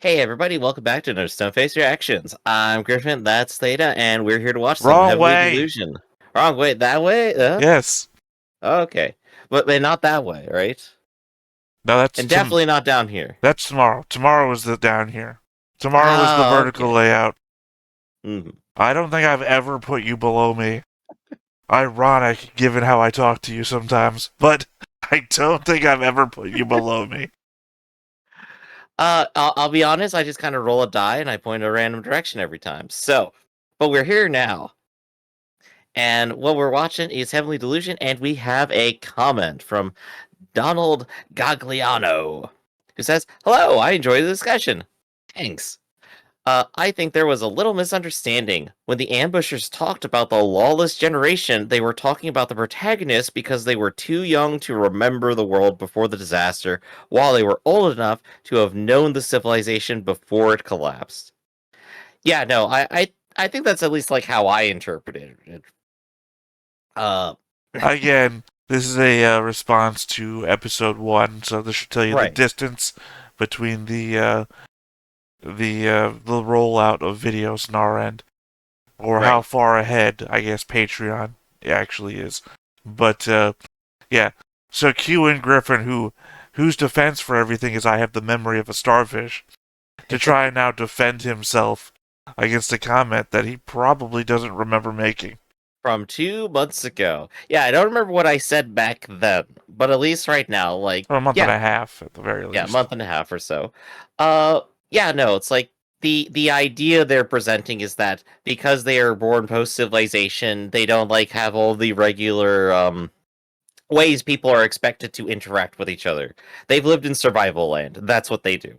Hey everybody, welcome back to another Stone Face Reactions. I'm Griffin, that's Theta, and we're here to watch some Wrong Heavily way. Delusion. Wrong way, that way? Yes. Okay. But not that way, right? No, And definitely not down here. that's tomorrow. Tomorrow is the down here. Tomorrow is the Oh, vertical okay. layout. Mhm. I don't think I've ever put you below me. Ironic, given how I talk to you sometimes, but I don't think I've ever put you below me. I'll be honest, I just kind of roll a die and I point a random direction every time. So, but we're here now. And what we're watching is Heavenly Delusion, and we have a comment from Donald Gagliano, who says, "Hello, I enjoyed the discussion. Thanks. I think there was a little misunderstanding. When the ambushers talked about the lawless generation, they were talking about the protagonists because they were too young to remember the world before the disaster, while they were old enough to have known the civilization before it collapsed." Yeah, no, I think that's at least like how I interpreted it. Uh, Again, this is a response to episode 1, so this should tell you the right, distance between the rollout of videos on our end, or how right. far ahead I guess Patreon actually is. But yeah, so Q and Griffin, whose defense for everything is I have the memory of a starfish, to try and now defend himself against a comment that he probably doesn't remember making. From 2 months ago. Yeah, I don't remember what I said back then, but at least right now, like, Or a month and yeah, a half at the very yeah, least. month and a half or so. Yeah, no, it's like the idea they're presenting is that because they are born post civilization, they don't like have all the regular ways people are expected to interact with each other. They've lived in survival land. That's what they do.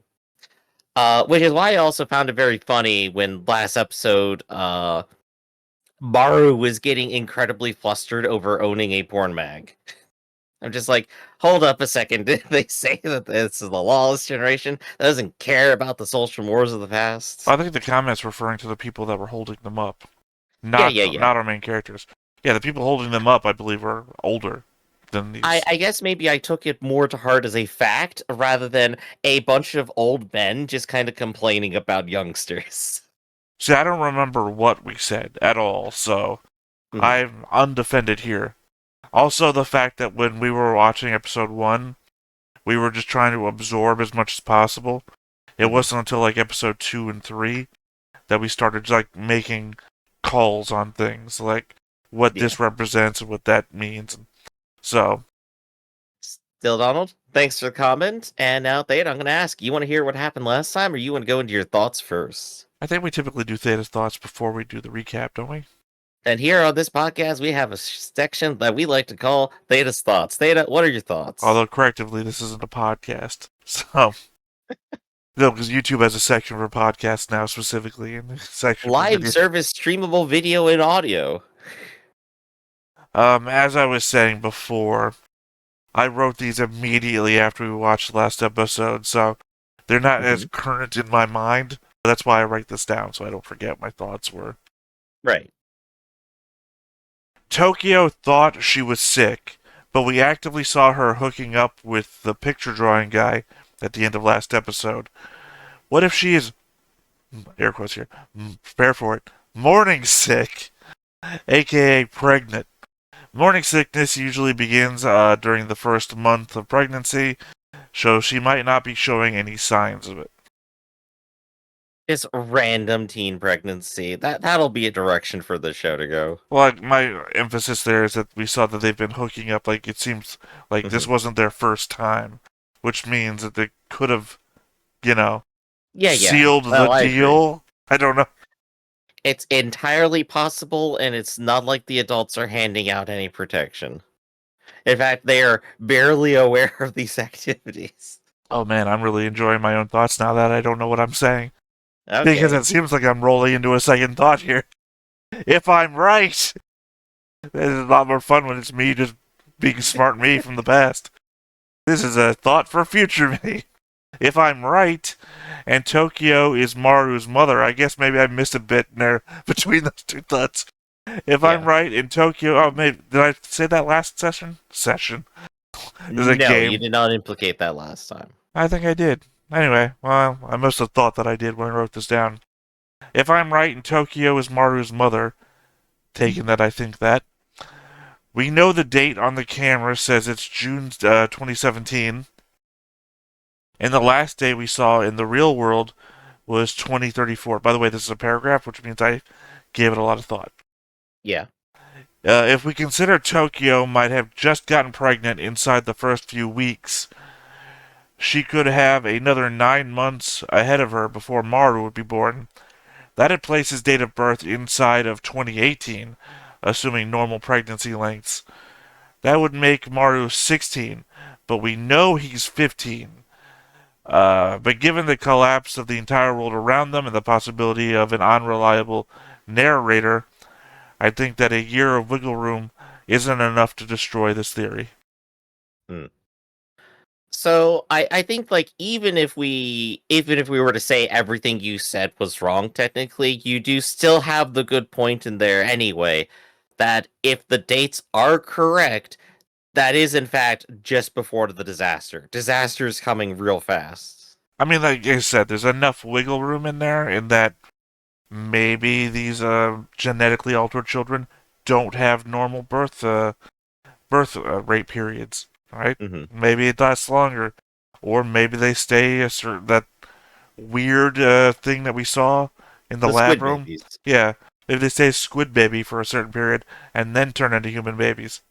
Which is why I also found it very funny when last episode Maru was getting incredibly flustered over owning a porn mag. I'm just like, hold up a second. Did they say that this is the lawless generation that doesn't care about the social mores of the past? I think the comment's referring to the people that were holding them up, Yeah, not yeah, yeah. not our main characters. Yeah, the people holding them up, I believe, are older than I, these. I guess maybe I took it more to heart as a fact rather than a bunch of old men just kind of complaining about youngsters. See, I don't remember what we said at all, so Mhm. I'm undefended here. Also, the fact that when we were watching episode 1, we were just trying to absorb as much as possible. It Mhm. wasn't until like episode 2 and 3 that we started like making calls on things, like what Yeah. this represents and what that means. So, Still, Donald, thanks for the comment. And now, Theta, I'm going to ask, you want to hear what happened last time, or you want to go into your thoughts first? I think we typically do Theta's thoughts before we do the recap, don't we? And here on this podcast, we have a section that we like to call Theta's Thoughts. Theta, what are your thoughts? Although, correctively, this isn't a podcast. So, no, because YouTube has a section for podcasts now, specifically, and a section for Live video. service streamable video and audio. As I was saying before, I wrote these immediately after we watched the last episode, so they're not as Mhm. current in my mind. That's why I write this down, so I don't forget what my thoughts were. Right. Tokyo thought she was sick, but we actively saw her hooking up with the picture drawing guy at the end of last episode. What if she is, air quotes here, prepare for it, morning sick, aka pregnant? Morning sickness usually begins during the first month of pregnancy, so she might not be showing any signs of it. It's random teen pregnancy. That'll be a direction for the show to go. Well, my emphasis there is that we saw that they've been hooking up. Like, it seems like this Mhm. wasn't their first time, which means that they could have, you know, Yeah, yeah. sealed the Well, I agree. deal. I don't know. It's entirely possible, and it's not like the adults are handing out any protection. In fact, they are barely aware of these activities. Oh man, I'm really enjoying my own thoughts now that I don't know what I'm saying. Because Okay. it seems like I'm rolling into a second thought here. If I'm right, this is a lot more fun when it's me just being smart me from the past. This is a thought for future me. If I'm right, and Tokyo is Maru's mother, I guess maybe I missed a bit in there between those two thoughts. If I'm Yeah. right, in Tokyo, oh, maybe did I say that last session? Session is a No, you game. did not implicate that last time. I think I did. Anyway, well, I must have thought that I did when I wrote this down. If I'm right and Tokyo is Maru's mother, taking that I think that, we know the date on the camera says it's June 2017, and the last day we saw in the real world was 2034. By the way, this is a paragraph, which means I gave it a lot of thought. Yeah. If we consider Tokyo might have just gotten pregnant inside the first few weeks, she could have another 9 months ahead of her before Maru would be born. That'd place his date of birth inside of 2018, assuming normal pregnancy lengths. That would make Maru 16, but we know he's 15. But given the collapse of the entire world around them and the possibility of an unreliable narrator, I think that a year of wiggle room isn't enough to destroy this theory. Hmm. So I think like even if we were to say everything you said was wrong technically, you do still have the good point in there anyway, that if the dates are correct, that is in fact just before the disaster. Disaster is coming real fast. I mean, like I said, there's enough wiggle room in there in that maybe these genetically altered children don't have normal birth rate periods, right? Hmm. Maybe it lasts longer, or maybe they stay that weird thing that we saw in the The lab squid room. babies. Yeah, maybe they stay squid baby for a certain period and then turn into human babies.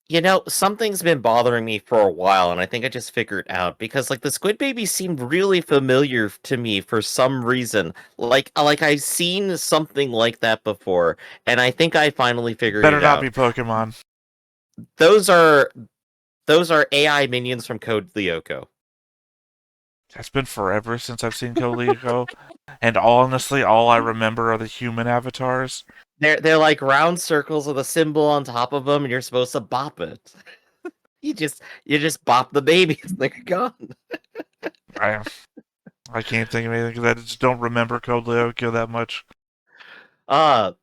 You know, something's been bothering me for a while, and I think I just figured it out because, like, the squid babies seemed really familiar to me for some reason. Like I've seen something like that before, and I think I finally figured Better it not out. be Pokemon. Those are those are AI minions from Code Lyoko. It's been forever since I've seen Coleco, and honestly, all I remember are the human avatars. They're like round circles with a symbol on top of them, and you're supposed to bop it. You just bop the babies, they're gone. I I can't think of anything because I just don't remember Code Lyoko that much. Uh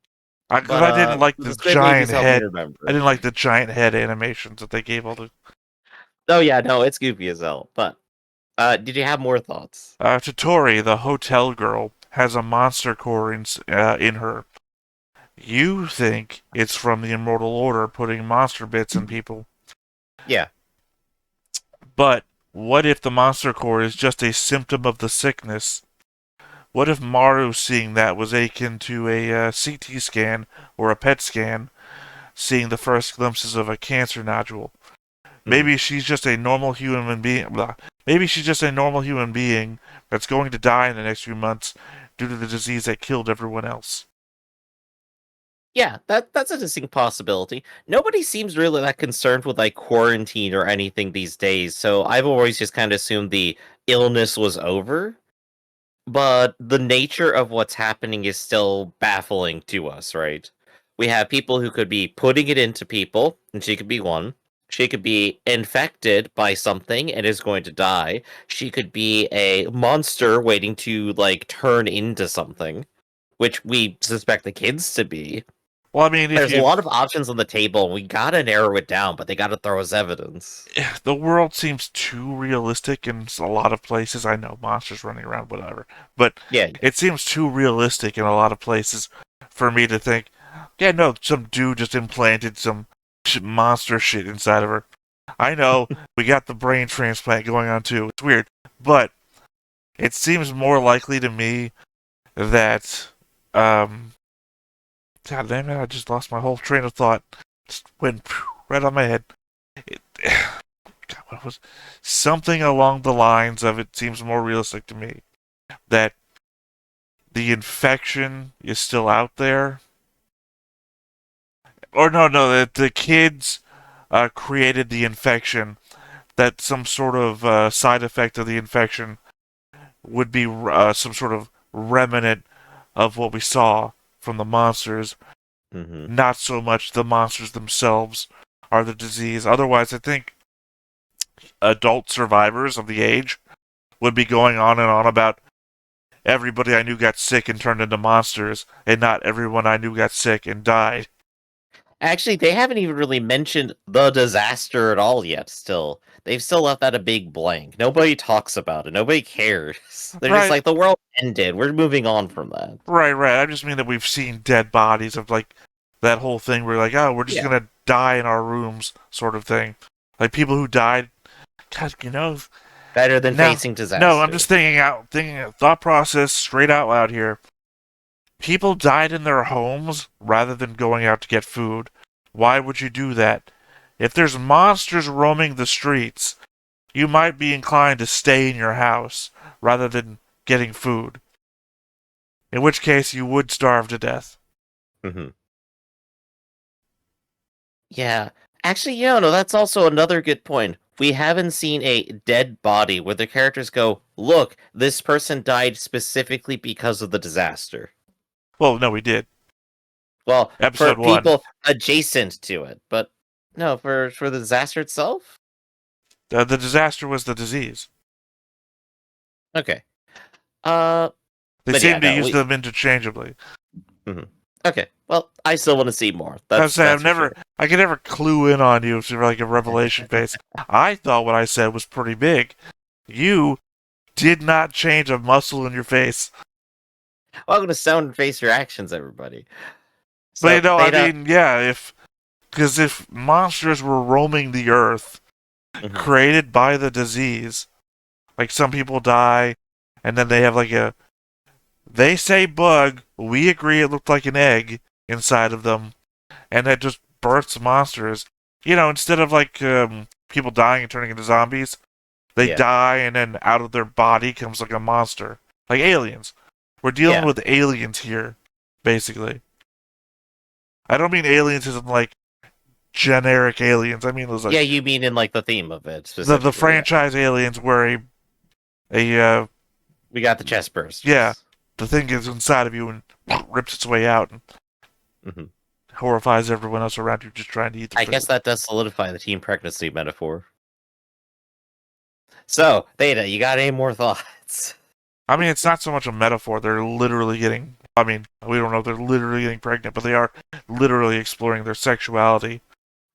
Because but I didn't like the the squid babies giant help me head. remember I it. didn't like the giant head animations that they gave all the. Oh yeah, no, it's goofy as hell. But did you have more thoughts? Totori, the hotel girl, has a monster core in her. You think it's from the Immortal Order putting monster bits in people. Yeah. But what if the monster core is just a symptom of the sickness? What if Maru seeing that was akin to a CT scan or a PET scan, seeing the first glimpses of a cancer nodule? Hmm. Maybe she's just a normal human being. Blah. Maybe she's just a normal human being that's going to die in the next few months due to the disease that killed everyone else. Yeah, that's a distinct possibility. Nobody seems really that concerned with like quarantine or anything these days, so I've always just kind of assumed the illness was over. But the nature of what's happening is still baffling to us, right? We have people who could be putting it into people, and she could be one. She could be infected by something and is going to die. She could be a monster waiting to like turn into something, which we suspect the kids to be. Well, I mean, if There's a you lot of options on the table, and we gotta narrow it down, but they gotta throw us evidence. the world seems too realistic in a lot of places. I know monsters running around, whatever, but Yeah, it seems too realistic in a lot of places for me to think, yeah, no, some dude just implanted some monster shit inside of her. I know we got the brain transplant going on too. It's weird, but it seems more likely to me that, God damn it, I just lost my whole train of thought. Just went right on my head. It, God, what was something along the lines of it seems more realistic to me that the infection is still out there, or no, that the kids created the infection. That some sort of side effect of the infection would be some sort of remnant of what we saw from the monsters, hmm not so much the monsters themselves are the disease. Otherwise, I think adult survivors of the age would be going on and on about everybody I knew got sick and turned into monsters, and not everyone I knew got sick and died. Actually, they haven't even really mentioned the disaster at all yet, still. They've still left that a big blank. Nobody talks about it. Nobody cares. They're just Right, like, the world ended. We're moving on from that. right. I just mean that we've seen dead bodies of like that whole thing where like, oh, we're just Yeah. gonna die in our rooms, sort of thing. Like people who died. God, Better than no, facing no. I'm disaster. just thinking a thought process straight out loud here. People died in their homes rather than going out to get food. Why would you do that? If there's monsters roaming the streets, you might be inclined to stay in your house rather than getting food. In which case, you would starve to death. Hmm. Yeah. Actually, yeah, no, that's also another good point. We haven't seen a dead body where the characters go, look, this person died specifically because of the disaster. Well, no, we did. Well, for Episode 1. people adjacent to it, but no, for the disaster itself? The disaster was the disease. Okay. Uh, They but yeah, seem to no, use we. them interchangeably. Mhm. Okay. Well, I still want to see more. I That's say that's for sure. I could never clue in on you if you're like a revelation face. I thought what I said was pretty big. You did not change a muscle in your face. Welcome to Sound and Face Reactions, everybody. But So I Theta. mean, yeah, because if monsters were roaming the earth, Mhm. created by the disease, like some people die, and then they have like they say bug, we agree it looked like an egg inside of them, and that just births monsters. Instead of like people dying and turning into zombies, they Yeah. die and then out of their body comes like a monster. Like aliens. We're dealing Yeah. with aliens here, basically. I don't mean aliens as in like generic aliens. I mean those Yeah, like you mean in like the theme of it the specifically, yeah. franchise aliens where a We got the chest yeah, bursters. the thing is inside of you and rips its way out and Hmm. horrifies everyone else around you just trying to eat the I guess food. that does solidify the teen pregnancy metaphor. So, Theta, you got any more thoughts? I mean, it's not so much a metaphor. They're literally getting. I mean, we don't know if they're literally getting pregnant, but they are literally exploring their sexuality.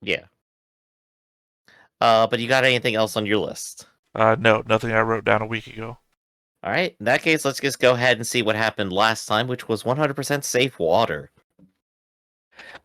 Yeah. But you got anything else on your list? No, nothing I wrote down a week ago. All right. In that case, let's just go ahead and see what happened last time, which was 100% safe water.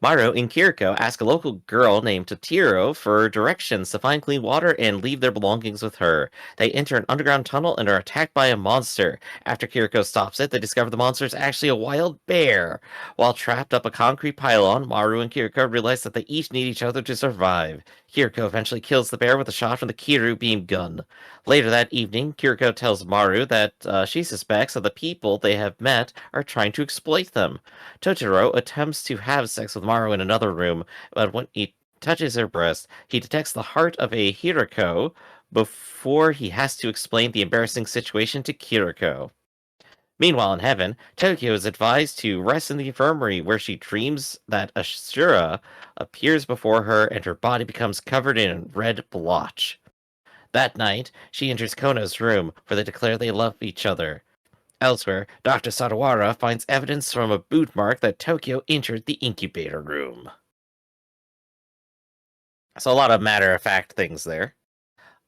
Maru and Kiriko ask a local girl named Totiro for directions to find clean water and leave their belongings with her. They enter an underground tunnel and are attacked by a monster. After Kiriko stops it, they discover the monster is actually a wild bear. While trapped up a concrete pylon, Maru and Kiriko realize that they each need each other to survive. Kiriko eventually kills the bear with a shot from the Kiru beam gun. Later that evening, Kiriko tells Maru that she suspects that the people they have met are trying to exploit them. Totoro attempts to have sex with Maru in another room, but when he touches her breast, he detects the heart of a Hiroko before he has to explain the embarrassing situation to Kiriko. Meanwhile, in heaven, Tokyo is advised to rest in the infirmary where she dreams that Ashura appears before her and her body becomes covered in a red blotch. That night, she enters Kono's room where they declare they love each other. Elsewhere, Dr. Sadawara finds evidence from a boot mark that Tokyo entered the incubator room. So a lot of matter-of-fact things there.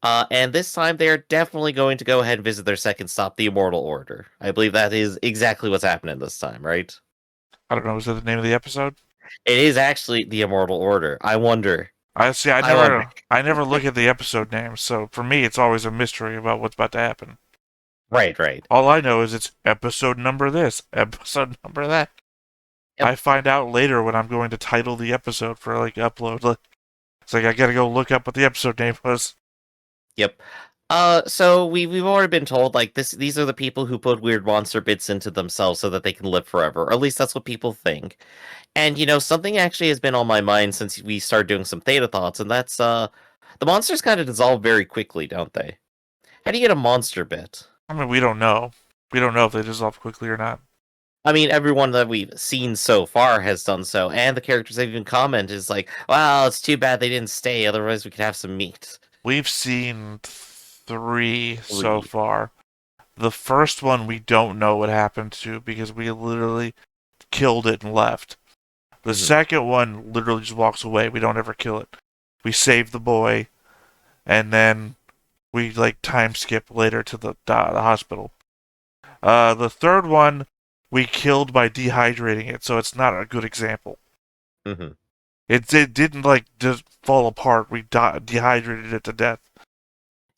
And this time they are definitely going to go ahead and visit their second stop, the Immortal Order. I believe that is exactly what's happening this time, right? I don't know. Is that the name of the episode? It is actually the Immortal Order. I wonder. I see. I wonder. I never look at the episode names, so for me, it's always a mystery about what's about to happen. Right, right. All I know is it's episode number this, episode number that. Yep, I find out later when I'm going to title the episode for like upload. It's like I gotta go look up what the episode name was. yep. So we've already been told like these are the people who put weird monster bits into themselves so that they can live forever. Or at least that's what people think. And something actually has been on my mind since we started doing some Theta thoughts, and that's the monsters kind of dissolve very quickly, don't they? How do you get a monster bit? I mean, we don't know. We don't know if they dissolve quickly or not. I mean, everyone that we've seen so far has done so, and the characters that even comment is like, "Well, it's too bad they didn't stay. Otherwise, we could have some meat." We've seen three so 3. far. The first one we don't know what happened to because we literally killed it and left. The Mhm. second one literally just walks away. We don't ever kill it. We save the boy, and then we like time skip later to the hospital. The third one we killed by dehydrating it, so it's not a good example. Mhm. It didn't like just fall apart. We dehydrated it to death,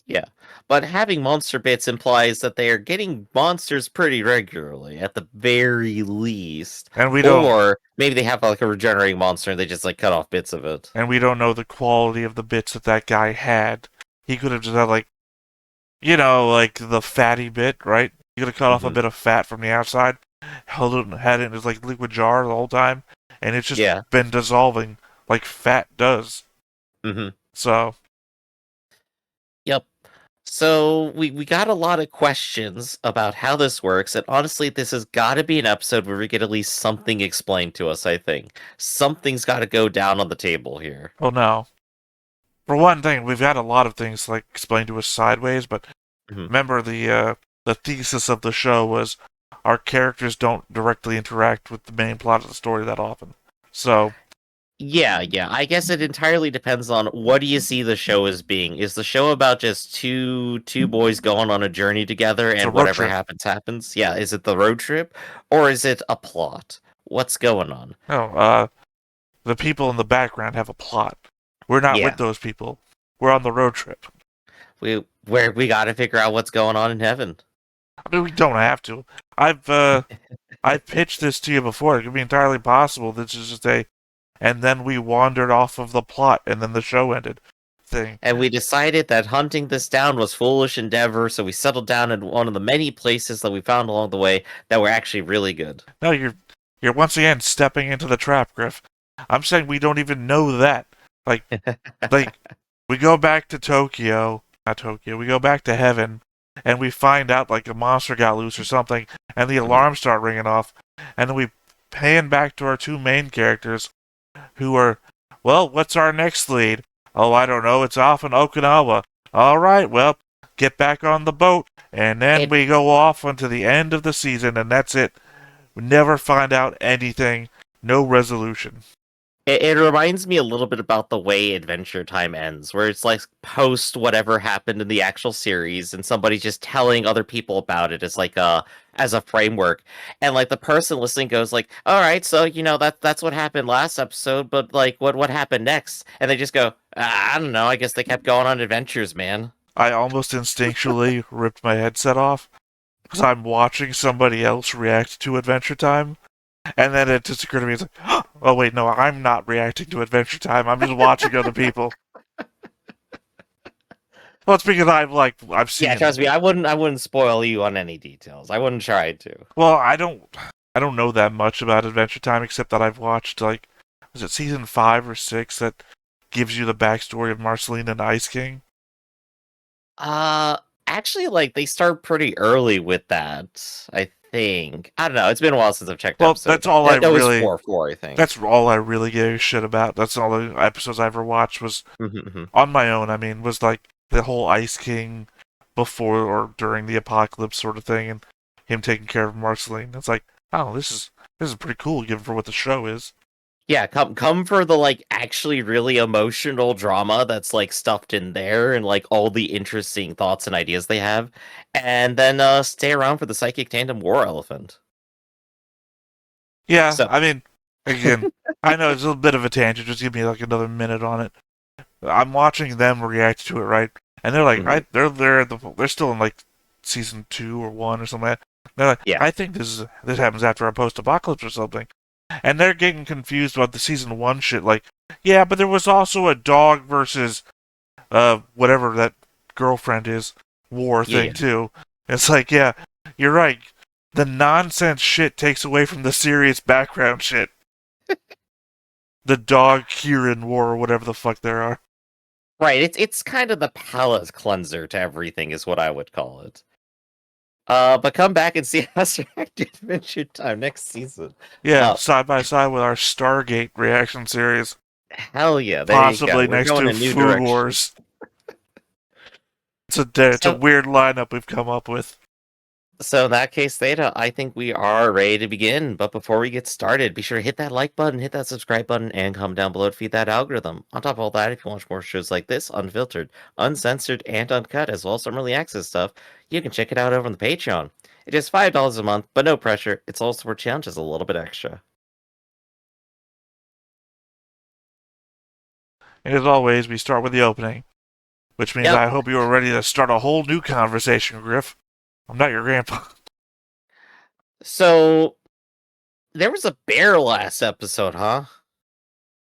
Yeah. But having monster bits implies that they are getting monsters pretty regularly, at the very least. and Or maybe they have like a regenerating monster and they just like cut off bits of it. we don't know the quality of the bits that guy had. He could have just had like, you know, like the fatty bit, right? He could have cut off a Mhm. bit of fat from the outside, held it, had it in his like liquid jar the whole time, and it's just Yeah. been dissolving like fat does. Mhm. So Yep. So we got a lot of questions about how this works, and honestly, this has got to be an episode where we get at least something explained to us. I think something's got to go down on the table here. well, no. For one thing, we've had a lot of things like explained to us sideways, but Mhm. remember the thesis of the show was our characters don't directly interact with the main plot of the story that often. So Yeah. I guess it entirely depends on what do you see the show as being. Is the show about just two boys going on a journey together it's a and road whatever trip. happens happens? Yeah. Is it the road trip or is it a plot? What's going on? No, the people in the background have a plot. We're not with Yeah. those people. We're on the road trip. We got to figure out what's going on in heaven. I mean, we don't have to. I've pitched this to you before. It could be entirely possible. This is just and then we wandered off of the plot, and then the show ended. Thing. And we decided that hunting this down was foolish endeavor, so we settled down in one of the many places that we found along the way that were actually really good. No, you're once again stepping into the trap, Griff. I'm saying we don't even know that. Like like we go back to Tokyo, not Tokyo. We go back to heaven, and we find out like a monster got loose or something, and the Mhm. alarms start ringing off, and then we pan back to our two main characters, who are, well, what's our next lead? Oh, I don't know. It's off in Okinawa. All right, well, get back on the boat, and then It we go off until the end of the season, and that's it. We never find out anything. No resolution. it reminds me a little bit about the way Adventure Time ends, where it's like post whatever happened in the actual series, and somebody's just telling other people about it as like as a framework, and like the person listening goes like, "All right, so that's what happened last episode, but like what happened next?" And they just go, "I don't know. I guess they kept going on adventures, man." I almost instinctually ripped my headset off because I'm watching somebody else react to Adventure Time. And then it just occurred to me, it's like, oh wait, no, I'm not reacting to Adventure Time. I'm just watching other people. Well, it's because I've Yeah, seen. trust me, I wouldn't spoil you on any details. I wouldn't try to. Well, I don't know that much about Adventure Time except that I've watched like, was it season 5 or 6 that gives you the backstory of Marceline and Ice King? Uh, actually, like they start pretty early with that. I think. I don't know. It's been a while since I've checked Well, episode. That was four, I think. that's all I really gave a shit about. That's all the episodes I ever watched was Mhm. on my own. I mean, was like the whole Ice King before or during the apocalypse sort of thing, and him taking care of Marceline. It's like, oh, this is pretty cool given for what the show is. Yeah, come for the like actually really emotional drama that's like stuffed in there and like all the interesting thoughts and ideas they have, and then stay around for the psychic tandem war elephant. Yeah, So. I mean, again, I know it's a little bit of a tangent. Just give me like another minute on it. I'm watching them react to it, right? And they're like, Mhm. they're still in like season 2 or 1 or something like that. They're like, Yeah. I think this happens after a post-apocalypse or something. And they're getting confused about the season 1 shit. Like, yeah, but there was also a dog versus whatever that girlfriend is war thing Yeah. too. It's like, yeah, you're right. The nonsense shit takes away from the serious background shit. The dog Kieran war or whatever the fuck there are. Right, it's kind of the palate cleanser to everything is what I would call it. But come back and see us react to Adventure Time next season. Yeah, Uh, side by side with our Stargate reaction series. Hell yeah, there you go. Possibly We're next going to a new Food direction. Wars. It's a So weird lineup we've come up with. So in that case, Theta, I think we are ready to begin. But before we get started, be sure to hit that like button, hit that subscribe button, and comment down below to feed that algorithm. On top of all that, if you want more shows like this, unfiltered, uncensored, and uncut, as well as some early access stuff, you can check it out over on the Patreon. It is $5 a month, but no pressure. It's also for challenges a little bit extra. And as always, we start with the opening, which means Yep. I hope you are ready to start a whole new conversation, Griff. I'm not your grandpa. So there was a bear last episode, huh?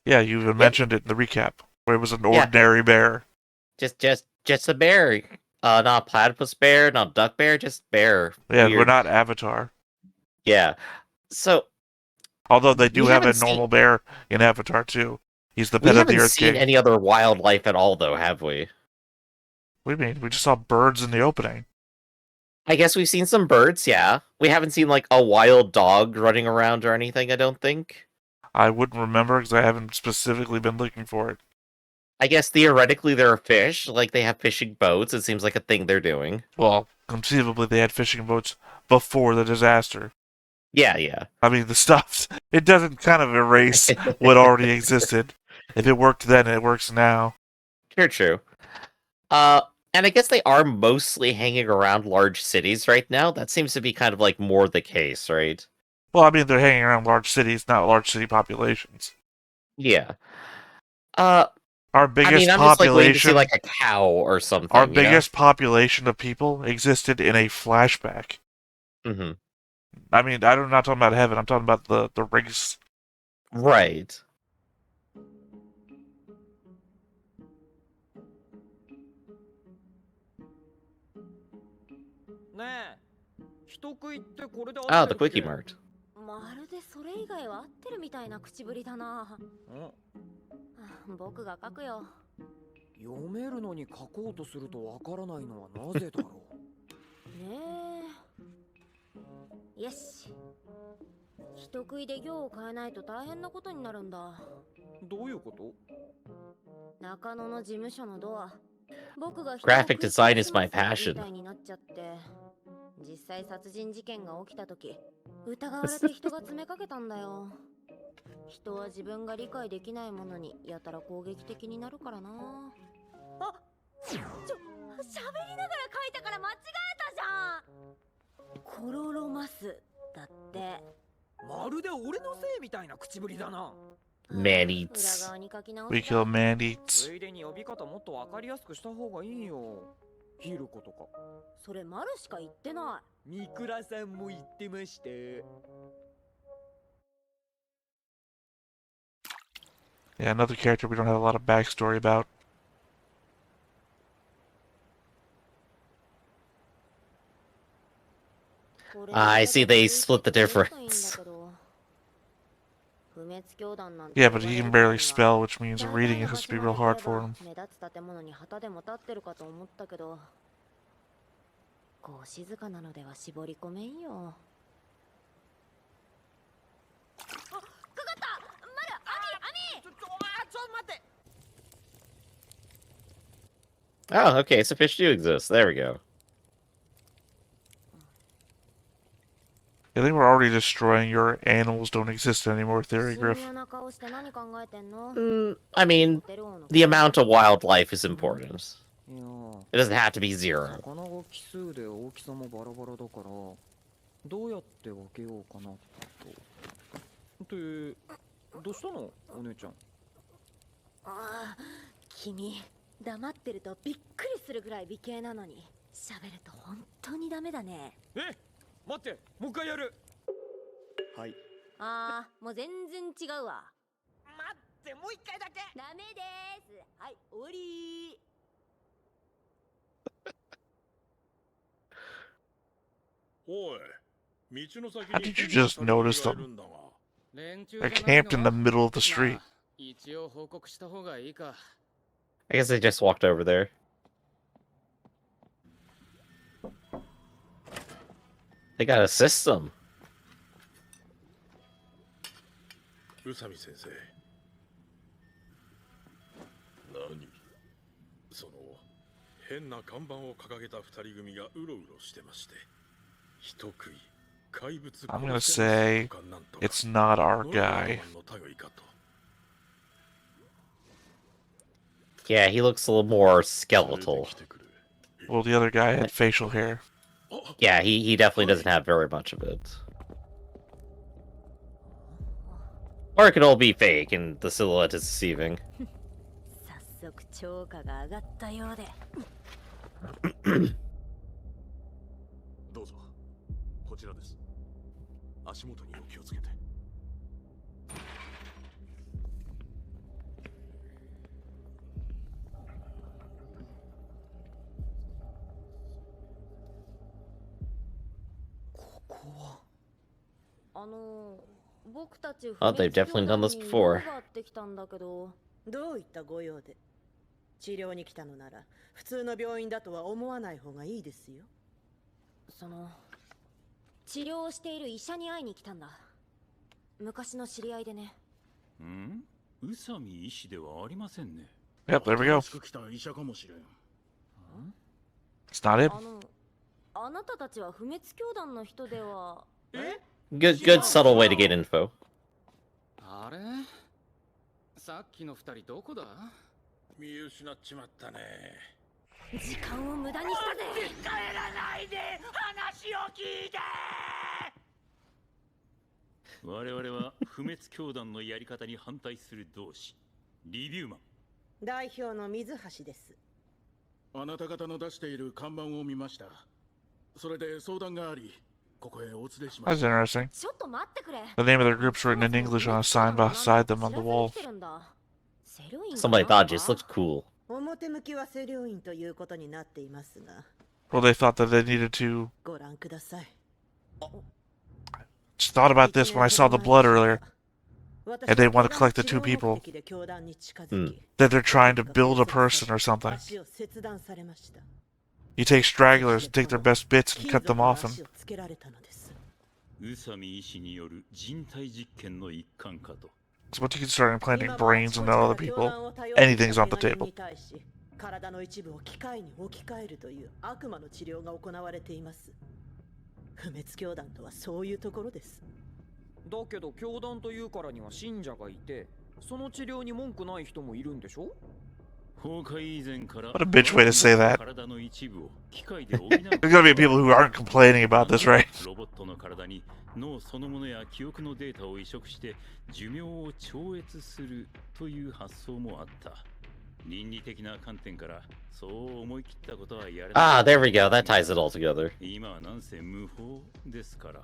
Yeah, you even Yep. mentioned it in the recap, where it was an Yeah. ordinary bear. Just a bear. Not a platypus bear, not a duck bear, just bear. Yeah, we're Weird. not Avatar. Yeah. So Although they we do have a haven't seen normal bear in Avatar, too. He's the we pet of the haven't Earth seen King. any other wildlife at all, though, have we? What do you mean? We just saw birds in the opening. I guess we've seen some birds, yeah. We haven't seen like a wild dog running around or anything, I don't think. I wouldn't remember because I haven't specifically been looking for it. I guess theoretically there are fish, like they have fishing boats. It seems like a thing they're doing. Well, conceivably they had fishing boats before the disaster. Yeah, yeah. I mean, the stuff, it doesn't kind of erase what already existed. If it worked then, it works now. True, true. Uh, and I guess they are mostly hanging around large cities right now. That seems to be kind of like more the case, right? Well, I mean, they're hanging around large cities, not large city populations. Yeah. Uh, Our I mean, biggest I'm just like waiting to see population, like a cow or our something, you know? biggest population of people existed in a flashback. Mm-hmm. I mean, I'm not talking about heaven. I'm talking about the race. Right. ねえ、人食いってこれで合 Oh, って the るっけ？ Quickie Mart. まるでそれ以外は合ってるみたいな口ぶりだな。僕が書くよ。読めるのに書こうとするとわからないのはなぜだろねえ。よし。人食いで行を変えないと大変なことになるんだ。う。どういうこと？中野の事務所のドア。僕が Graphic design is my passion. みたいになっちゃって。実際殺人事件が起きた時、疑われて人が詰めかけたんだよ。人は自分が理解できないものにやたら攻撃的になるからな。あ、喋りながら書いたから間違えたじゃん。コロロマスだって。まるで俺のせいみたいな口ぶりだな。Man eats. 裏側に書き直 We した。 kill man-eats. ついでに呼び方もっとわかりやすくした方がいいよ。ヒルコとか。それマルしか言ってない。ミクラさんも言ってました。Yeah, another character we don't have a lot of backstory about. I see they split the difference. Yeah, but he can barely spell, which means reading it has to be real hard for him. こう静かなのでは絞り込めんよ。あ、かかった。まる、網。ちょっと待って。 Oh, okay, so fish do exist. There we go. I think we're already destroying your animals don't exist anymore theory, Griff. I mean, the amount of wildlife is important. It doesn't have to be zero. 魚が奇数で大きさもバラバラだからどうやって分けようかなと。ってどうしたのお姉ちゃん。ああ、君黙ってるとびっくりするぐらい美形なのに喋ると本当にダメだね。え、待って、もう一回やる。はい。ああ、もう全然違うわ。待って、もう一回だけ。ダメです。はい、終わり。How did you just notice them? They're camped in the middle of the street. I guess they just walked over there. They got a system. 宇佐美先生。何？その変な看板を掲げた二人組がうろうろしてまして。I'm gonna say it's not our guy. Yeah, he looks a little more skeletal. Well, the other guy had facial hair. Yeah, he definitely doesn't have very much of it. Or it could all be fake and the silhouette is deceiving. 早速超過が上がったようで。どうぞこちらです。足元にお気をつけて。僕たち Oh, they've definitely done this before. どういったご用で？治療に来たのなら普通の病院だとは思わない方がいいですよ。治療をしている医者に会いに来たんだ。昔の知り合いでね。宇佐美医師ではありませんね。 Yep, there we go. It's not him. あなたたちは不滅教団の人では。Good subtle way to get info. あれさっきの二人どこだ？見失っちまったね。時間を無駄にしたぜ。帰らないで話を聞いて。我々は不滅教団のやり方に反対する同志リビューマン代表の水橋です。あなた方の出している看板を見ました。それで相談があり、ここへお連れしま That's した。 interesting. ちょっと待ってくれ。 The name of their group's written in English on a sign beside them on the wall. Somebody thought it just looked cool. 表向きはセリョインということになっていますが、 Well, they thought that they needed to. ご覧ください。 Just thought about this when I saw the blood earlier. And they want to collect the two people. That they're trying to build a person or something. You take stragglers and take their best bits and cut them off and 宇佐美医師による人体実験の一環かと。 so once you can start implanting brains into other people, anything's on the table. 体の一部を機械に置き換えるという悪魔の治療が行われています。不滅教団とはそういうところです。だけど教団というからには信者がいて、その治療に文句ない人もいるんでしょ？ What a bitch way to say that. There's gonna be people who aren't complaining about this, right? ロボットの体に脳そのものや記憶のデータを移植して寿命を超越するという発想もあった。倫理的な観点からそう思い切ったことはやれない。 Ah, there we go. That ties it all together. 今はなんせ無法ですから。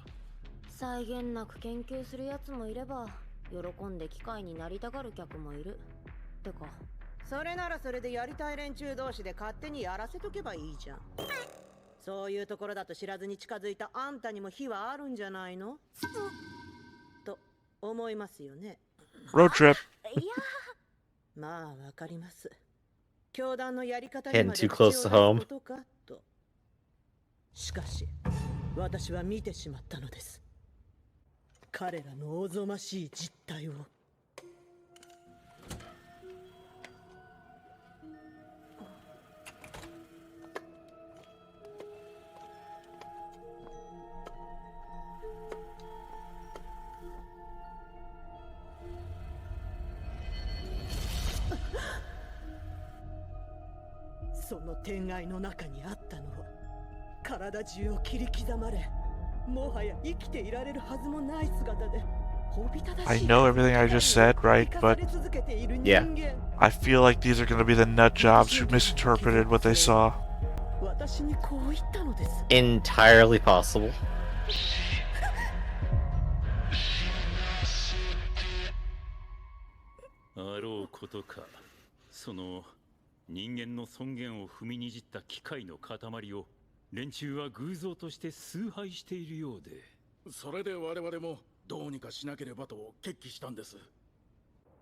際限なく研究するやつもいれば、喜んで機械になりたがる客もいる。てか。それならそれでやりたい連中同士で勝手にやらせとけばいいじゃん。そういうところだと知らずに近づいたあんたにも非はあるんじゃないの？と思いますよね。 Road trip. いや。まあわかります。教団のやり方にまで Getting too close to home. ことかと。しかし私は見てしまったのです。彼らのおぞましい実態を。その天外の中にあったのは体中を切り刻まれ、もはや生きていられるはずもない姿で I know everything I just said, right? But yeah, I feel like these are going to be the nut jobs who misinterpreted what they saw. Entirely possible. あろうことか、その人間の尊厳を踏みにじった機械の塊を連中は偶像として崇拝しているようで、それで我々もどうにかしなければと決起したんです。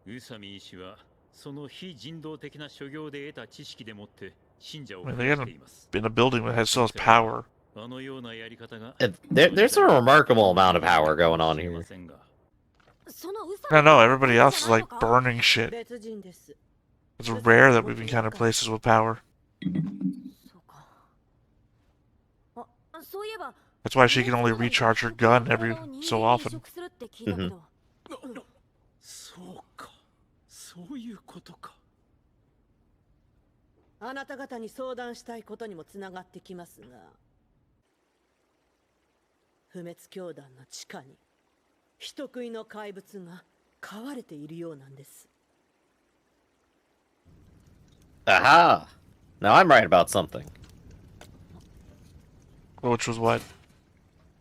宇佐美医師はその非人道的な所業で得た知識でもって信者を I 増 mean, や they してい got ます。 in a building that has still has power. あのようなやり方が There's a remarkable amount of power going on here. I know, everybody else is like burning shit. It's rare that we've encountered places with power. そうか。そういえば That's why she can only recharge her gun every so often. Mhm. そうか、そういうことか。あなた方に相談したいことにもつながってきますが、不滅教団の地下に人食いの怪物が飼われているようなんです。 Aha! Now I'm right about something. Which was what?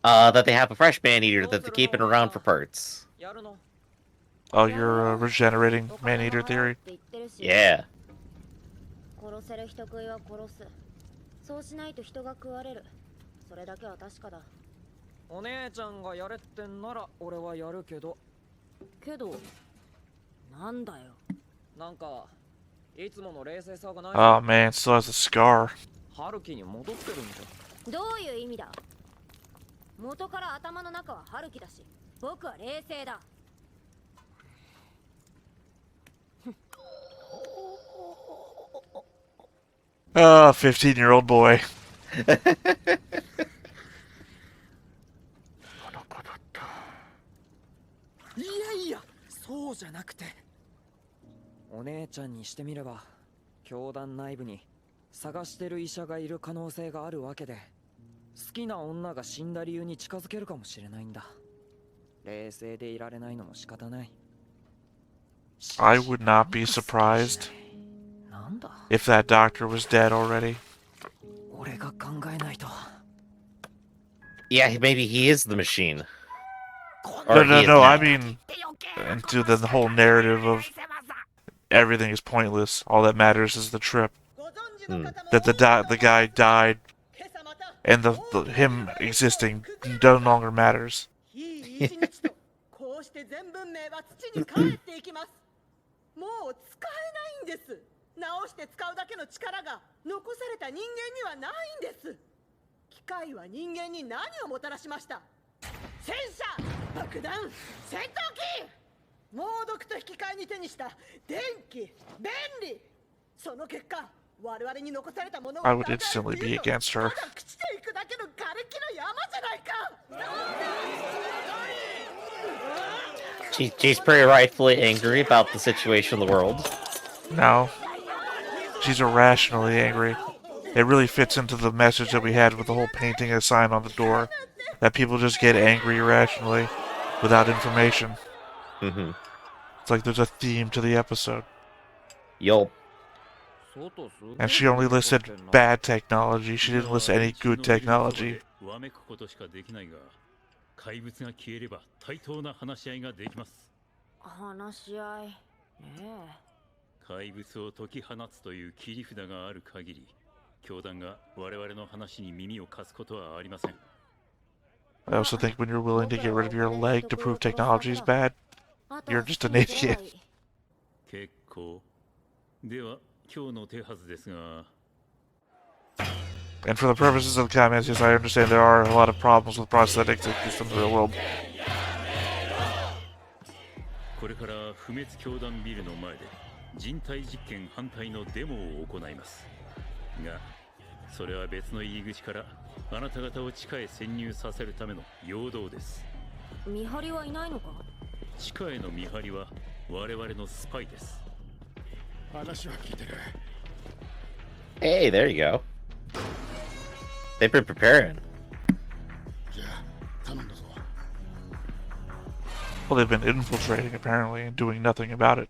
That they have a fresh man-eater that they're keeping around for parts. やるの？ Oh, your regenerating man-eater theory? Yeah. 殺せる人食いは殺す。そうしないと人が食われる。それだけは確かだ。お姉ちゃんがやれってんなら俺はやるけど。けど、なんだよ。なんかいつもの冷静さがない。 Oh man, still has a scar. 春樹に戻ってるんじどういう意味だ？元から頭の中は春樹だし、僕は冷静だ。 Oh, 15-year-old boy. ゃん。いやいや、そうじゃなくて。お姉ちゃんにしてみれば、教団内部に探してる医者がいる可能性があるわけで、好きな女が死んだ理由に近づけるかもしれないんだ。冷静でいられないのも仕方ない。 I would not be surprised なんだ？ if that doctor was dead already. 俺が考えないと。 Yeah, maybe he is the machine. No, Or no, he is no, I now. mean, into the whole narrative of everything is pointless. All that matters is the trip. ご存知の方も That the guy died, 今朝また and him existing no longer matters. いい一日とこうして全文明は土に帰っていきます。もう使えないんです。直して使うだけの力が残された人間にはないんです。機械は人間に何をもたらしました？戦車、爆弾、戦闘機、猛毒と引き換えに手にした電気、便利。その結果、我々に残されたものは I would instantly be against her. ただ朽ちていくだけの瓦礫の山じゃないか。 She's pretty rightfully angry about the situation in the world. No. She's irrationally angry. It really fits into the message that we had with the whole painting a sign on the door. That people just get angry irrationally without information. Mm-hmm. It's like there's a theme to the episode. Yup. And she only listed bad technology. She didn't list any good technology. わめくことしかできないが、怪物が消えれば対等な話し合いができます。話し合い。ねえ。怪物を解き放つという切り札がある限り、教団が我々の話に耳を貸すことはありません。I also think when you're willing to get rid of your leg to prove technology is bad, you're just an idiot. 結構。では、今日の手はずですが。 And for the purposes of the comments, yes, I understand there are a lot of problems with prosthetics that exist in the real world. これから不滅教団ビルの前で人体実験反対のデモを行いますが、それは別の入り口からあなた方を地下へ潜入させるための陽動です。見張りはいないのか？地下への見張りは我々のスパイです。話は聞いてる。 Hey, there you go. They've been preparing. じゃあ頼んだぞ。 Well, they've been infiltrating, apparently, and doing nothing about it.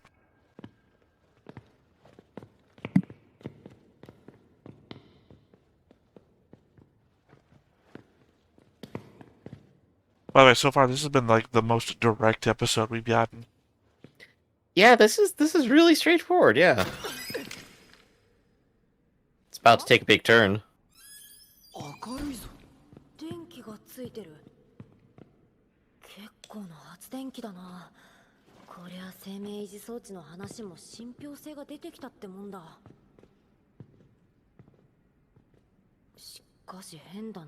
By the way, so far, this has been, like, the most direct episode we've gotten. Yeah, this is really straightforward. Yeah. It's about to take a big turn. 明るいぞ。電気がついてる。結構な発電機だな。こりゃ生命維持装置の話も信憑性が出てきたってもんだ。しかし変だな。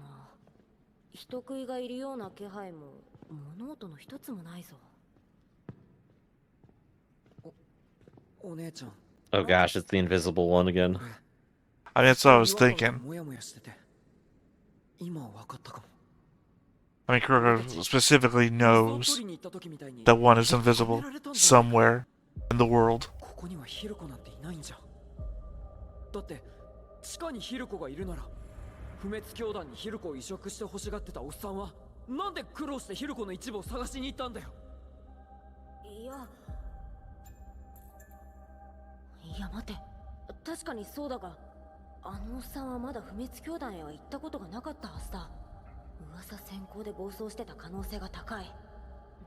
人食いがいるような気配も物音の一つもないぞ。お姉ちゃん。 Oh gosh, it's the invisible one again. I mean, that's what I was thinking. もやもやしてて。今わかったかも。I mean, Kuroko specifically knows that one is invisible somewhere in the world. ここにはヒルコなんていないんじゃ。だって地下にヒルコがいるなら、不滅教団にヒルコを移植して欲しがってたおっさんはなんで苦労してヒルコの一部を探しに行ったんだよ。いや待て、確かにそうだが、あのおっさんはまだ不滅教団へは行ったことがなかったはずだ。噂先行で暴走してた可能性が高い。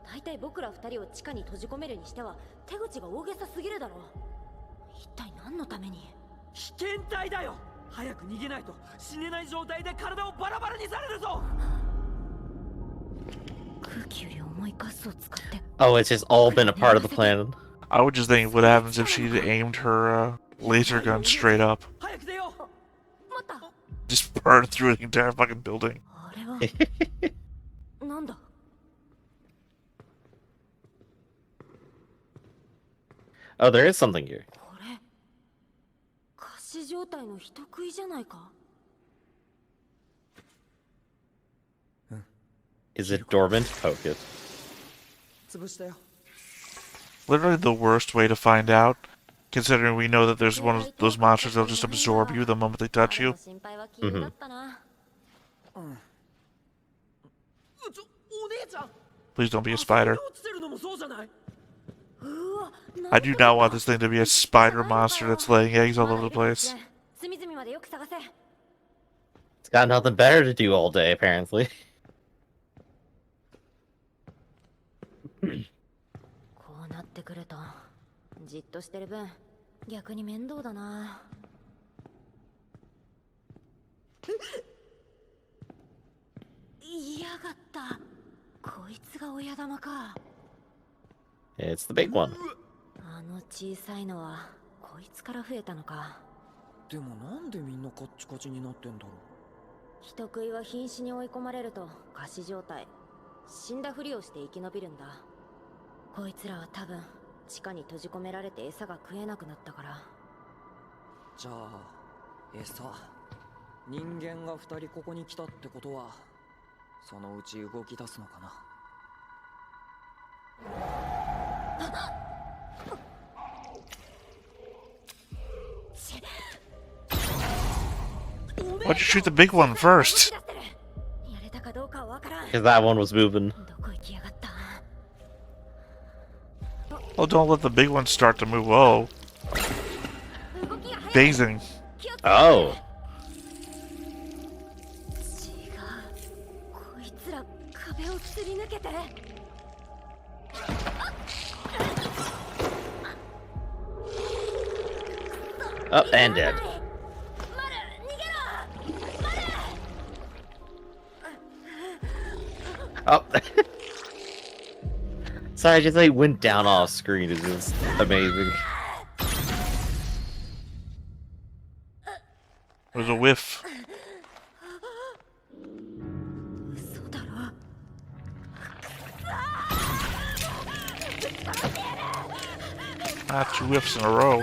大体僕ら二人を地下に閉じ込めるにしては手口が大げさすぎるだろう。一体何のために。被験体だよ。早く逃げないと死ねない状態で体をバラバラにされるぞ。空気より重いガスを使って。 Oh, it's just all been a part of the plan. I would just think what happens if she aimed her laser gun straight up. 早く出よう。待った。 Just burn through the entire fucking building. あれはなんだ。 Oh, there is something here. これ仮死状態の人食いじゃないか。 Is it dormant? Poke it. 潰したよ。 Literally the worst way to find out, considering we know that there's one of those monsters that'll just absorb you the moment they touch you. 心配は君だったな。お姉ちゃん。 Please don't be a spider. 落ちてるのもそうじゃない。 I do not want this thing to be a spider monster that's laying eggs all over the place. It's got nothing better to do all day, apparently. こうなってくるとじっとしてる分逆に面倒だな。嫌がった。こいつが親玉か。 It's the big one. あの小さいのはこいつから増えたのか。でもなんでみんなカッチカチになってんだろう。人食いは瀕死に追い込まれると仮死状態、死んだふりをして生き延びるんだ。こいつらは多分地下に閉じ込められて餌が食えなくなったから。じゃあ餌、人間が2人ここに来たってことはそのうち動き出すのかな。 Why'd you shoot the big one first? Because that one was moving. Oh, don't let the big one start to move. Whoa. Phasing. Oh. Oh, and dead. Oh. Sorry, just like went down off screen. It's just amazing. It was a whiff. Ah, 2 whiffs in a row.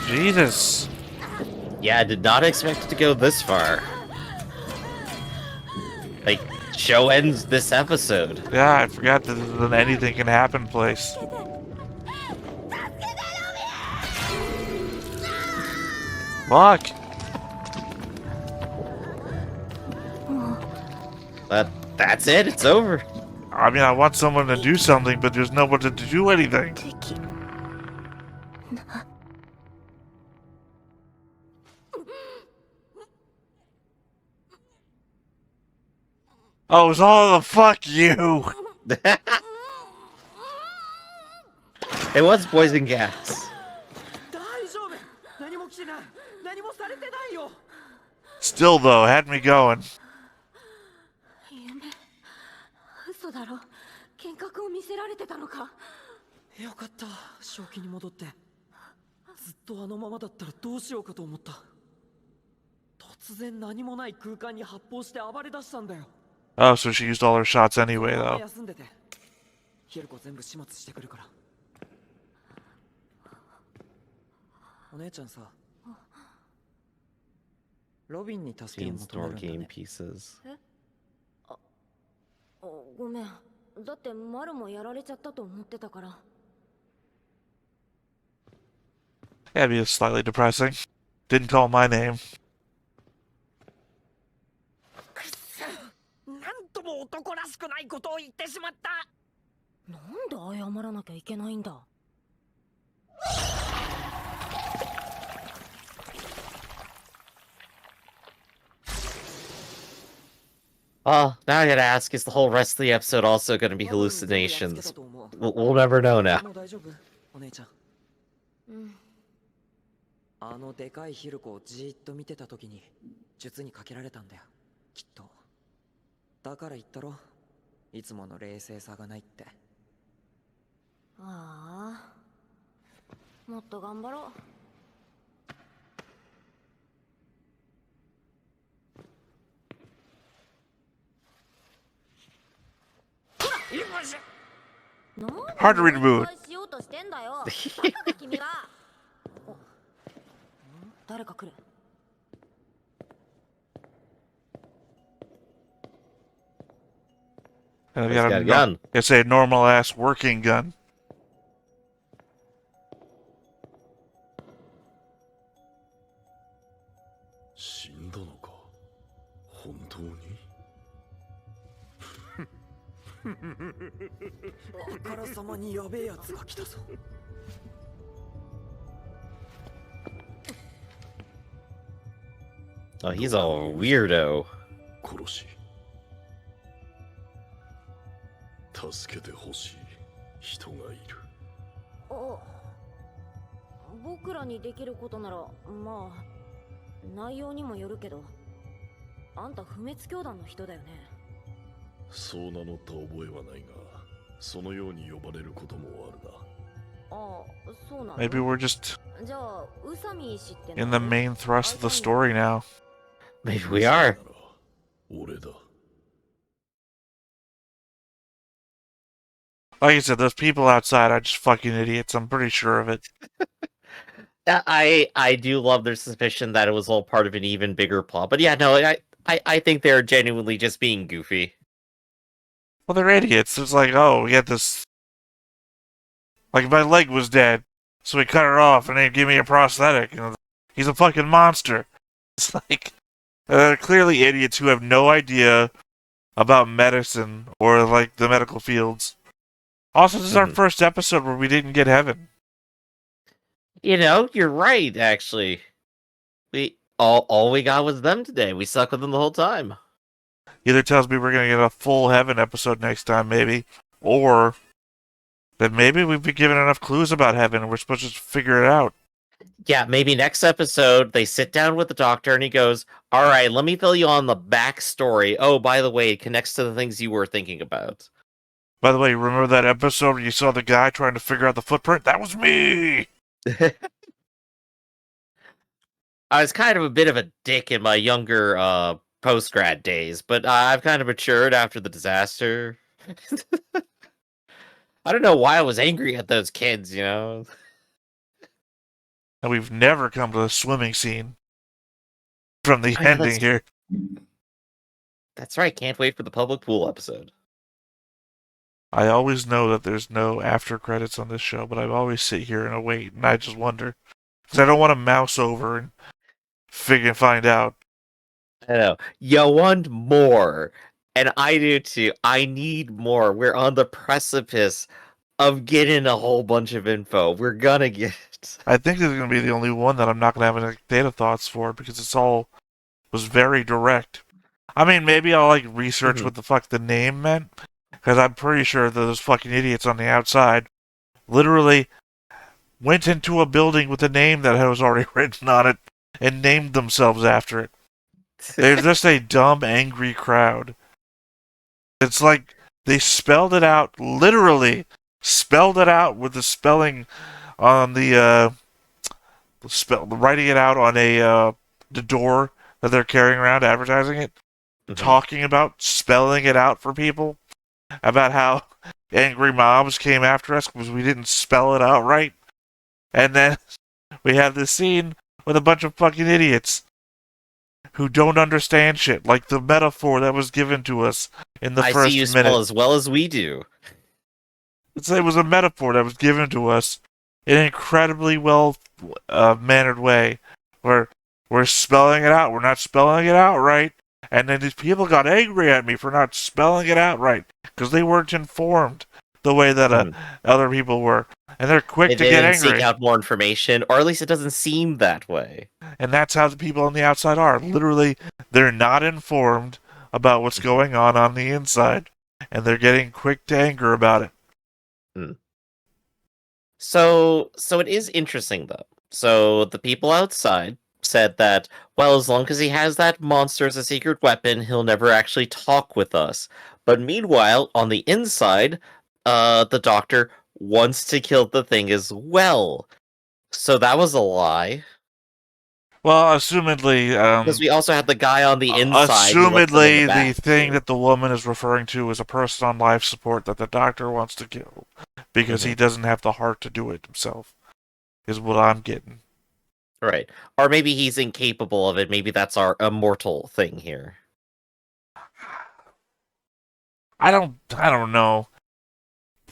Jesus. Yeah, I did not expect it to go this far. Like, show ends this episode. Yeah, I forgot that this is an anything can happen place. Fuck. That's it, it's over. I mean, I want someone to do something, but there's no one to do anything. Oh, it's all the fuck you. It was poison gas. Still, though, had me going. 嘘だろ。幻覚を見せられてたのか。よかった、正気に戻って。ずっとあのままだったらどうしようかと思った。突然何もない空間に発砲して暴れ出したんだよ。Oh, so she used all her shots anyway, このまま though. 休んでてヒルコ全部始末してくるから。お姉ちゃんさ、ロビンに助けを Teen 求め store るんだ game ね。 pieces. ごめん。だってマルもやられちゃったと思ってたから。 Yeah, it'd be slightly depressing. Didn't call my name. なんとも男らしくないことを言ってしまった。なんで謝らなきゃいけないんだ。 Now I gotta ask, is the whole rest of the episode also gonna be hallucinations? We'll never know now. もう大丈夫、お姉ちゃん。あのでかいヒルコをじーっと見てた時に術にかけられたんだよ、きっと。だから言ったろ、いつもの冷静さがないって。ああ、もっと頑張ろう。 Hard to read a mood. しようとしてんだよ。バカか君は。誰か来る。 And we He's got a gun. It's a normal ass working gun. 死んだのか本当にあからさまにやべえやつが来たぞ。 Oh, he's a weirdo. 殺し助けてほしい人がいる。僕らにできることならまあ内容にもよるけど、あんた不滅教団の人だよね。そう名乗った覚えはないが、そのように呼ばれることもあるな。ああ、そうなの。 Maybe we're just じゃあ宇佐美氏って in the main thrust of the story now. Maybe we are. 俺だ。 Like I said, those people outside are just fucking idiots. I'm pretty sure of it. I do love their suspicion that it was all part of an even bigger plot. But yeah, no, I think they're genuinely just being goofy. Well, they're idiots. It's like, oh, we had this... Like, my leg was dead, so we cut it off, and they gave me a prosthetic. You know, he's a fucking monster. It's like... They're clearly idiots who have no idea about medicine or, like, the medical fields. Also, this is our first episode where we didn't get heaven. You know, you're right, actually. All we got was them today. We stuck with them the whole time. Either tells me we're going to get a full heaven episode next time, maybe. Or that maybe we've been given enough clues about heaven and we're supposed to figure it out. Yeah, maybe next episode, they sit down with the doctor and he goes, all right, let me fill you on the backstory. Oh, by the way, it connects to the things you were thinking about. By the way, remember that episode where you saw the guy trying to figure out the footprint? That was me! I was kind of a bit of a dick in my younger post-grad days, but I've kind of matured after the disaster. I don't know why I was angry at those kids, you know? And we've never come to the swimming scene from the ending here. That's right, can't wait for the public pool episode. I always know that there's no after credits on this show, but I always sit here and I wait, and I just wonder. Because I don't want to mouse over and find out. I know. You want more. And I do too. I need more. We're on the precipice of getting a whole bunch of info. We're gonna get it. I think this is going to be the only one that I'm not going to have any data thoughts for, because it's all was very direct. I mean, maybe I'll like research what the fuck the name meant, because I'm pretty sure that those fucking idiots on the outside literally went into a building with a name that was already written on it and named themselves after it. They're just a dumb, angry crowd. It's like they spelled it out, literally spelled it out with the spelling on the writing it out on the door that they're carrying around advertising it. talking about spelling it out for people about how angry mobs came after us because we didn't spell it out right. And then we have this scene with a bunch of fucking idiots who don't understand shit, like the metaphor that was given to us in the I first see you minute. spell as well as we do. It was a metaphor that was given to us in an incredibly well mannered way, where we're spelling it out. We're not spelling it out right. And then these people got angry at me for not spelling it out right because they weren't informed the way that other people were. And they're quick to They get didn't angry. seek out more information, or at least it doesn't seem that way. And that's how the people on the outside are. Literally, they're not informed about what's going on the inside. And they're getting quick to anger about it. So it is interesting, though. So the people outside said that, well, as long as he has that monster as a secret weapon, he'll never actually talk with us. But meanwhile, on the inside, the doctor wants to kill the thing as well. So that was a lie. Well, assumedly, Because we also had the guy on the inside. assumedly, The thing that the woman is referring to is a person on life support that the doctor wants to kill because he doesn't have the heart to do it himself. Is what I'm getting. Right. Or maybe he's incapable of it. Maybe that's our immortal thing here. I don't know.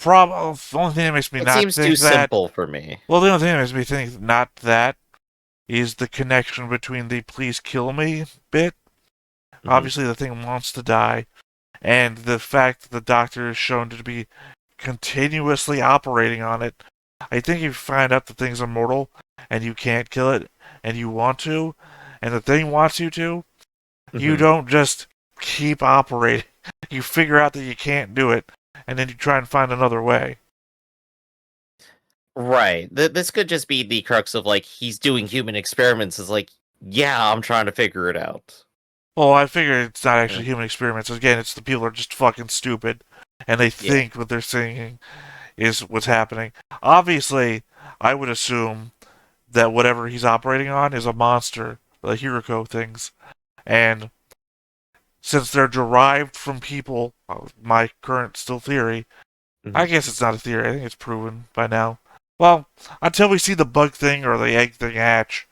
The only thing that makes me It not seems think too that. simple for me. Well, the only thing that makes me think not that is the connection between the "please kill me" bit. Obviously, the thing wants to die, and the fact that the doctor is shown to be continuously operating on it. I think if you find out the thing's immortal and you can't kill it, and you want to, and the thing wants you to, you don't just keep operating. You figure out that you can't do it, and then you try and find another way. Right. This could just be the crux of, like, he's doing human experiments. Is like, yeah, I'm trying to figure it out. Well, I figure it's not actually human experiments. Again, it's the people are just fucking stupid, and they think what they're saying is what's happening. Obviously, I would assume that whatever he's operating on is a monster, the Hiroko things, and since they're derived from people, my current still theory, I guess it's not a theory. I think it's proven by now. Well, until we see the bug thing or the egg thing hatch,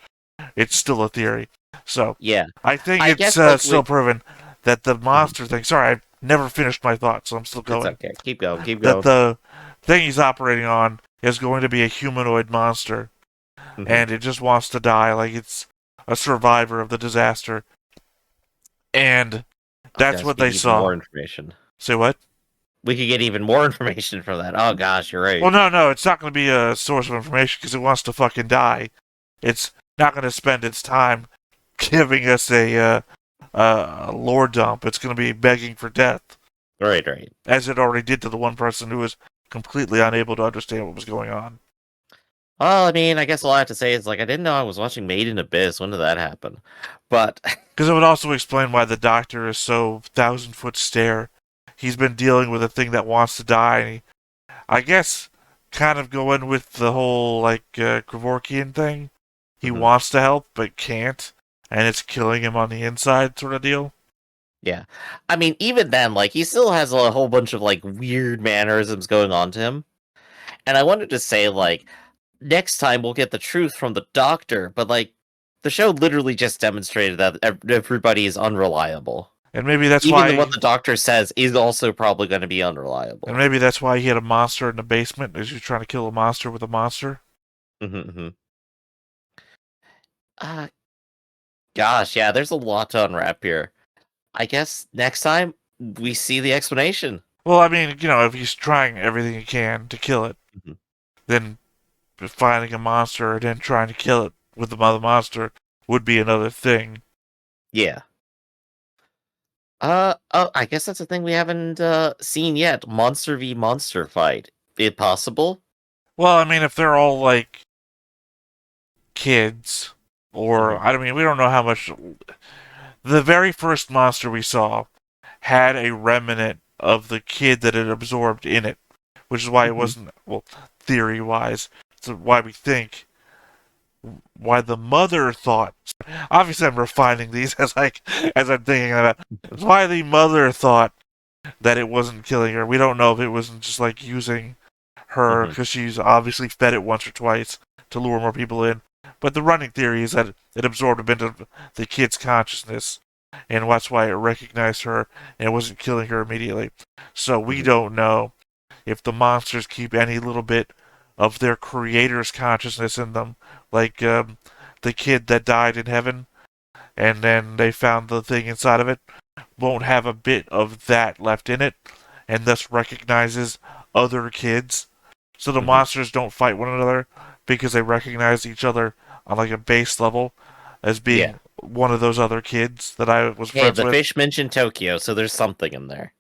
it's still a theory. So, yeah, I think I it's guess, like, still proven that the monster thing. Sorry, I've never finished my thought, so I'm still going. It's okay. Keep going. Keep That going. the thing he's operating on is going to be a humanoid monster, and it just wants to die like it's a survivor of the disaster. And that's what they saw. More information. Say what? We could get even more information from that. Oh gosh, you're right. Well, no, it's not going to be a source of information because it wants to fucking die. It's not going to spend its time giving us a lore dump. It's going to be begging for death. Right. As it already did to the one person who was completely unable to understand what was going on. Well, I mean, I guess all I have to say is, like, I didn't know I was watching Made in Abyss. When did that happen? But because it would also explain why the doctor is so 1,000-foot stare. He's been dealing with a thing that wants to die, and I guess kind of going with the whole, like, Kevorkian thing. He wants to help, but can't, and it's killing him on the inside sort of deal. Yeah. I mean, even then, like, he still has a whole bunch of, like, weird mannerisms going on to him. And I wanted to say, like, next time we'll get the truth from the doctor, but, like, the show literally just demonstrated that everybody is unreliable. And maybe that's Even why... what the doctor says is also probably going to be unreliable. And maybe that's why he had a monster in the basement, as you're trying to kill a monster with a monster. Gosh, yeah, there's a lot to unwrap here. I guess next time we see the explanation. Well, I mean, if he's trying everything he can to kill it, then finding a monster and then trying to kill it with the other monster would be another thing. Yeah. I guess that's a thing we haven't seen yet. Monster v monster fight. Is it possible? Well, I mean, if they're all like kids, or I mean, we don't know how much. The very first monster we saw had a remnant of the kid that it absorbed in it, which is why it wasn't, well, theory-wise, it's why we think why the mother thought. Obviously, I'm refining these as I'm thinking about it. Why the mother thought that it wasn't killing her. We don't know if it wasn't just like using her because she's obviously fed it once or twice to lure more people in. But the running theory is that it absorbed a bit of the kid's consciousness, and that's why it recognized her and it wasn't killing her immediately. So we don't know if the monsters keep any little bit of their creator's consciousness in them, like the kid that died in heaven, and then they found the thing inside of it, won't have a bit of that left in it, and thus recognizes other kids. So the monsters don't fight one another because they recognize each other on like a base level as being one of those other kids that I was friends with. The fish mentioned Tokyo, so there's something in there.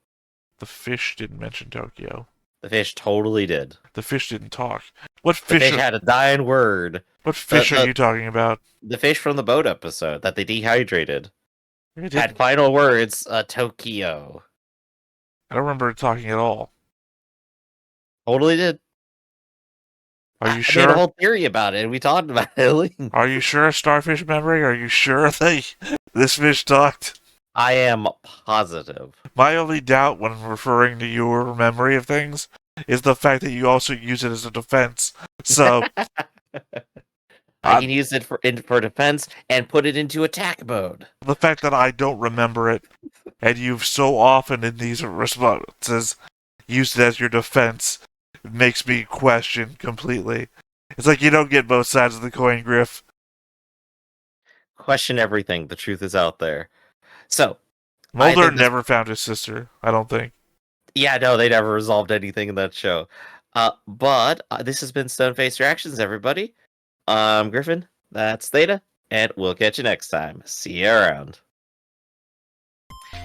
The fish didn't mention Tokyo. The fish totally did. The fish didn't talk. What The fish? fish had a dying word. What fish are you talking about? The fish from the boat episode that they dehydrated. It Had final words, Tokyo. I don't remember it talking at all. Totally did. Are you I sure? made a whole theory about it, and we talked about it. Are you sure, Starfish Memory? Are you sure this fish talked? I am positive. My only doubt when referring to your memory of things is the fact that you also use it as a defense. So I can use it for defense and put it into attack mode. The fact that I don't remember it, and you've so often in these responses used it as your defense, makes me question completely. It's like you don't get both sides of the coin, Griff. Question everything. The truth is out there. So, Mulder never found his sister, I don't think. Yeah, no, they never resolved anything in that show. But this has been Stone-Faced Reactions, everybody. Griffin, that's Theta, and we'll catch you next time. See you around.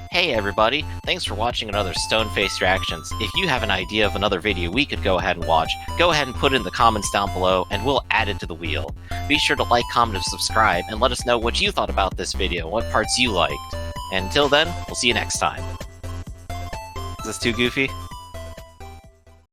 Hey everybody, thanks for watching another Stone-Faced Reactions. If you have an idea of another video we could go ahead and watch, go ahead and put it in the comments down below, and we'll add it to the wheel. Be sure to like, comment, and subscribe, and let us know what you thought about this video, what parts you liked. And until then, we'll see you next time. Is this too goofy?